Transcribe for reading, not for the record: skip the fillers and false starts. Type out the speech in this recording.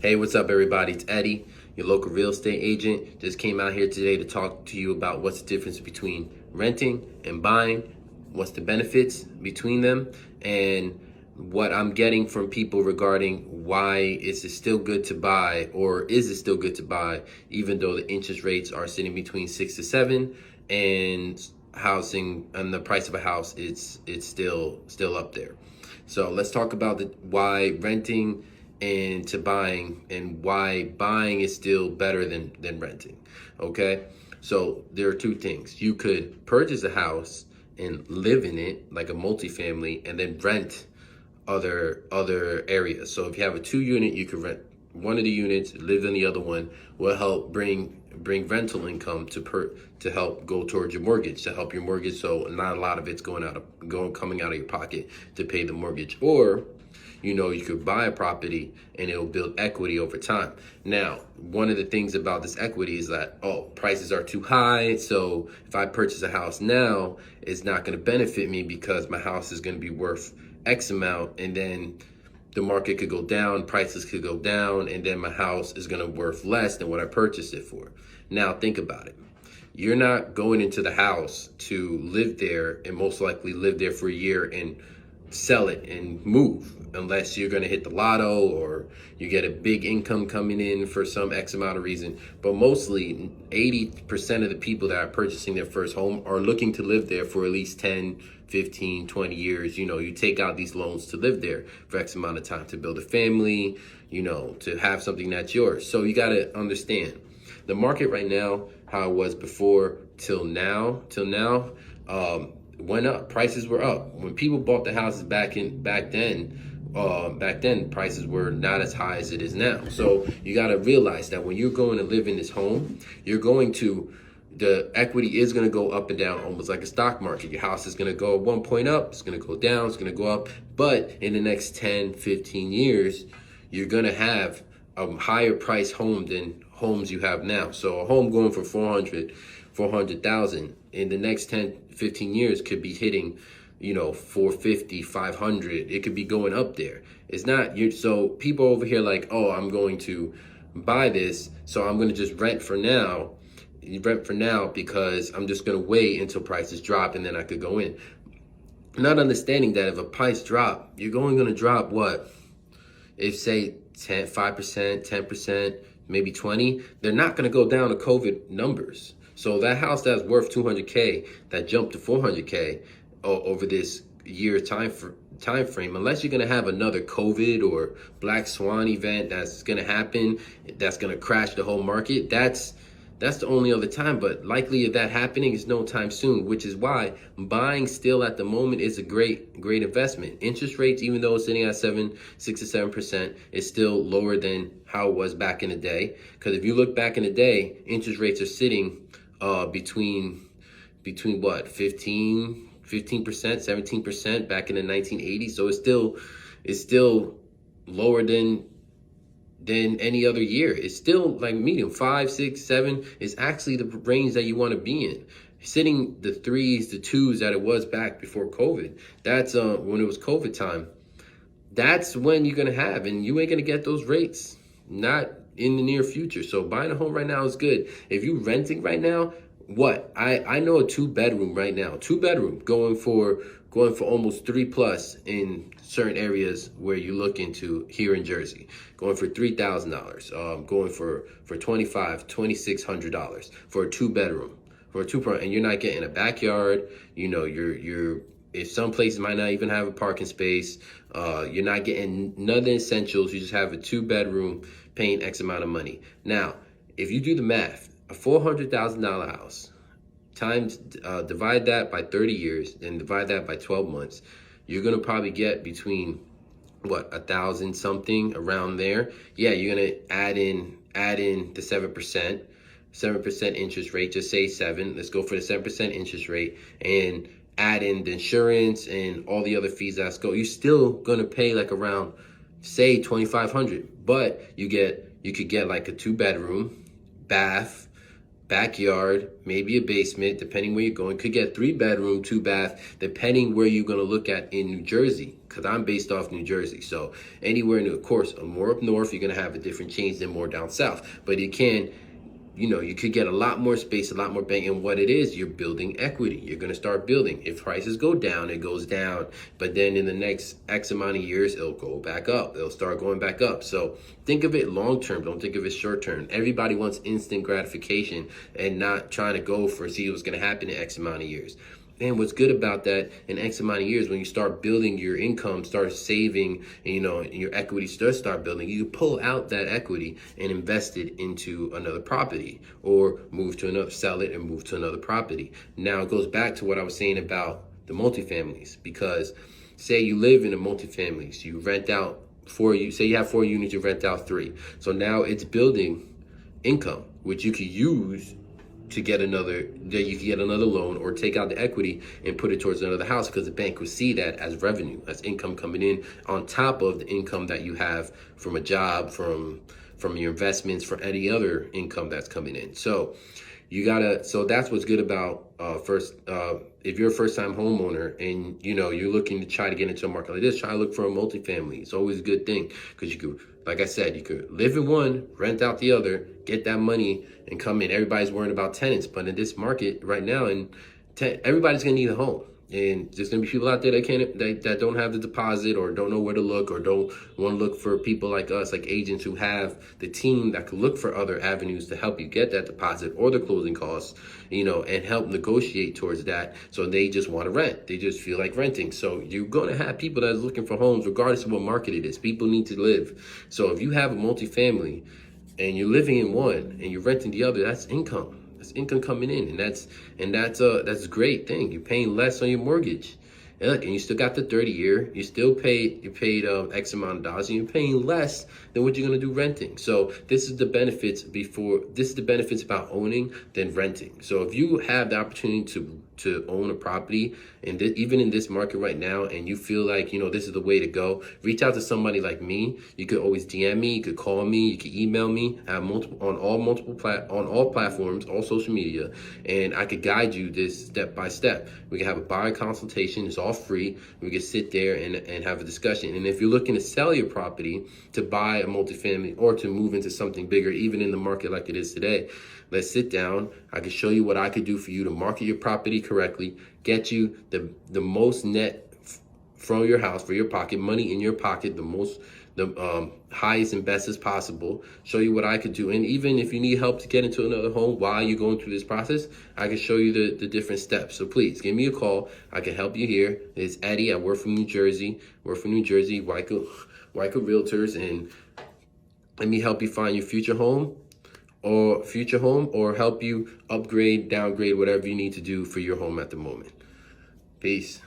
Hey, what's up, everybody? It's Eddie, your local real estate agent. Just came out here today to talk to you about what's the difference between renting and buying, what's the benefits between them, and what I'm getting from people regarding why is it still good to buy, or is it still good to buy, even though the interest rates are sitting between 6 to 7, and housing and the price of a house it's still up there. So let's talk about why renting and to buying, and why buying is still better than renting. Okay, so there are two things. You could purchase a house and live in it like a multifamily, and then rent other areas. So if you have a 2 unit, you could rent one of the units, live in the other one. Will help bring rental income to help go towards your mortgage, to help your mortgage, so not a lot of it's coming out of your pocket to pay the mortgage. Or you could buy a property and it'll build equity over time. Now, one of the things about this equity is that, prices are too high. So if I purchase a house now, it's not going to benefit me because my house is going to be worth X amount. And then the market could go down, prices could go down, and then my house is going to worth less than what I purchased it for. Now, think about it. You're not going into the house to live there and most likely live there for a year and sell it and move, unless you're going to hit the lotto or you get a big income coming in for some X amount of reason. But mostly 80% of the people that are purchasing their first home are looking to live there for at least 10, 15, 20 years. You take out these loans to live there for X amount of time, to build a family, to have something that's yours. So you got to understand the market right now, how it was before till now, went up. Prices were up. When people bought the houses back then prices were not as high as it is now. So you got to realize that when you're going to live in this home, the equity is going to go up and down, almost like a stock market. Your house is going to go at one point up, it's going to go down, it's going to go up. But in the next 10, 15 years, you're going to have a higher price home than homes you have now. So a home going for 400,000 in the next 10, 15 years could be hitting 450, 500. It could be going up there. It's not you. So people over here like, I'm going to buy this, so I'm going to just rent for now because I'm just going to wait until prices drop and then I could go in. Not understanding that if a price drop, you're going to drop what? If say 5%, 10%, maybe 20, they're not going to go down to COVID numbers. So that house that's worth 200K that jumped to 400K over this year time frame, unless you're going to have another COVID or black swan event that's going to happen, that's going to crash the whole market, that's the only other time. But likely of that happening is no time soon, which is why buying still at the moment is a great investment. Interest rates, even though it's sitting at 6 to 7%, is still lower than how it was back in the day. Because if you look back in the day, interest rates are sitting between what, 15%, 17% back in the 1980s. So it's still lower than any other year. It's still like medium. 5, 6, 7 is actually the range that you want to be in. Sitting the 3s, the 2s that it was back before COVID. That's when it was COVID time. That's when you're gonna have, and you ain't gonna get those rates, not in the near future. So buying a home right now is good. If you renting right now, I know a 2-bedroom right now, 2-bedroom going for almost 3+ in certain areas where you look into here in Jersey, going for $3,000, going for $2,600 for a 2-bedroom, and you're not getting a backyard. You're if some places might not even have a parking space, you're not getting none of the essentials. You just have a 2-bedroom paying X amount of money. Now, if you do the math, a $400,000 house, divide that by 30 years and divide that by 12 months, you're going to probably get between 1,000 something around there. Yeah, you're going to add in the 7% interest rate. Just say 7. Let's go for the 7% interest rate and add in the insurance and all the other fees that go. You're still going to pay like around, say, $2,500, but you could get like a 2-bedroom, bath, backyard, maybe a basement, depending where you're going. Could get 3-bedroom, 2-bath, depending where you're going to look at in New Jersey, because I'm based off New Jersey. So anywhere, of course, more up north, you're going to have a different change than more down south. But you can, you could get a lot more space, a lot more bang. And what it is, you're building equity. You're going to start building. If prices go down, it goes down. But then in the next X amount of years, it'll go back up. It'll start going back up. So think of it long term. Don't think of it short term. Everybody wants instant gratification and not trying to go for see what's going to happen in X amount of years. And what's good about that, in X amount of years, when you start building your income, start saving, and your equity does start building, you pull out that equity and invest it into another property, or sell it and move to another property. Now it goes back to what I was saying about the multifamilies, because say you live in a multifamily, so you rent out say you have 4 units, you rent out 3. So now it's building income, which you could use to get another loan, or take out the equity and put it towards another house, because the bank will see that as revenue, as income coming in on top of the income that you have from a job, from your investments, for any other income that's coming in. So so that's what's good about if you're a first-time homeowner and you're looking to try to get into a market like this, try to look for a multifamily. It's always a good thing, because you could, like I said, you could live in one, rent out the other, get that money and come in. Everybody's worrying about tenants, but in this market right now, everybody's gonna need a home. And there's gonna be people out there that don't have the deposit, or don't know where to look, or don't want to look for people like us, like agents who have the team that could look for other avenues to help you get that deposit or the closing costs, and help negotiate towards that. So they just want to rent. They just feel like renting. So you're gonna have people that are looking for homes, regardless of what market it is. People need to live. So if you have a multifamily and you're living in one and you're renting the other, that's income. That's income coming in, and that's a great thing. You're paying less on your mortgage, and you still got the 30-year. You paid X amount of dollars, and you're paying less than what you're gonna do renting. So this is the benefits about owning than renting. So if you have the opportunity to own a property, and even in this market right now, and you feel like this is the way to go, reach out to somebody like me. You could always DM me, you could call me, you could email me. I have on all platforms, all social media, and I could guide you this step by step. We can have a buyer consultation. It's all free. We can sit there and have a discussion. And if you're looking to sell your property, to buy a multifamily, or to move into something bigger, even in the market like it is today, let's sit down. I can show you what I could do for you to market your property correctly, get you the most net from your house, for your pocket, money in your pocket, the highest and best as possible. Show you what I could do. And even if you need help to get into another home while you're going through this process, I can show you the different steps. So please give me a call. I can help you here. It's Eddie. I work from New Jersey. Wyco Realtors, and let me help you find your future home, or help you upgrade, downgrade, whatever you need to do for your home at the moment. Peace.